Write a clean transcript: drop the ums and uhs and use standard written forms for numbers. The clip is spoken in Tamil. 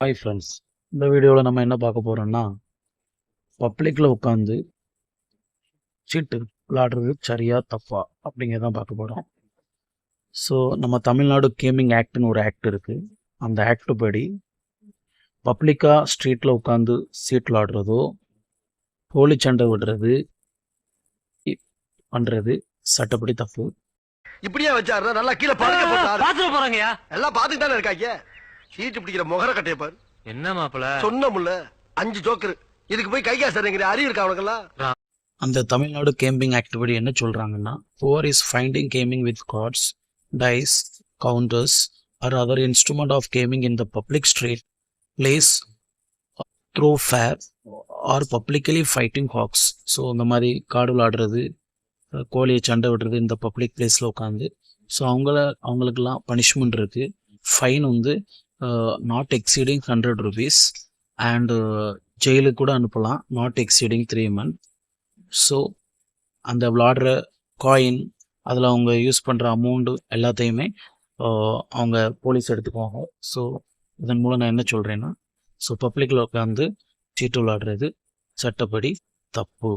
ஹாய் ஃப்ரெண்ட்ஸ், இந்த வீடியோவில் நம்ம என்ன பார்க்க போகிறோம்னா, பப்ளிக்கில் உட்காந்து சீட்டு விளாடுறது சரியா தப்பா அப்படிங்கிறதான் பார்க்க போகிறோம். ஸோ நம்ம தமிழ்நாடு கேமிங் ஆக்ட்னு ஒரு ஆக்ட் இருக்குது. அந்த ஆக்ட் படி பப்ளிக்காக ஸ்ட்ரீட்டில் உட்காந்து சீட் விளாடுறதோ போலி சண்டை விடுறது பண்ணுறது சட்டப்படி தப்பு. இப்படியே வச்சாரு நல்லா கீழே பாத்துட்டு போறாங்கயா, எல்லாம் பாத்துட்டு தானே இருக்காங்க. சீட்டு பிடிக்கிற முகர கட்டைய பாரு. என்ன மாப்பிள சொன்னமுல்ல 5 ஜோக்கர், இதுக்கு போய் கை காசுங்கிற அறிவு இருக்கா அவனுக்கெல்லாம்? அந்த தமிழ்நாடு கேமிங் ஆக்ட் படி என்ன சொல்கிறாங்கன்னா, whoever is finding gaming with cards, dice, counters or other instrument of gaming in the public street place thoroughfare or publicly fighting hawks. So இந்த மாதிரி காடு விளாடுறது, கோழியை சண்டை விடுறது இந்த பப்ளிக் பிளேஸில் உட்காந்து. ஸோ அவங்களுக்கெல்லாம் பனிஷ்மெண்ட் இருக்குது. ஃபைன் வந்து நாட் எக்ஸீடிங் 100 rupees அண்டு ஜெயிலுக்கு கூட அனுப்பலாம், நாட் எக்ஸீடிங் 3 months. ஸோ அந்த விளாடுற காயின், அதில் அவங்க யூஸ் பண்ணுற அமௌண்ட்டு எல்லாத்தையுமே அவங்க போலீஸ் எடுத்துக்குவாங்க. ஸோ இதன் மூலம் நான் என்ன சொல்கிறேன்னா, ஸோ பப்ளிக்கில் உட்காந்து சீட்டு விளாடுறது சட்டப்படி தப்பு.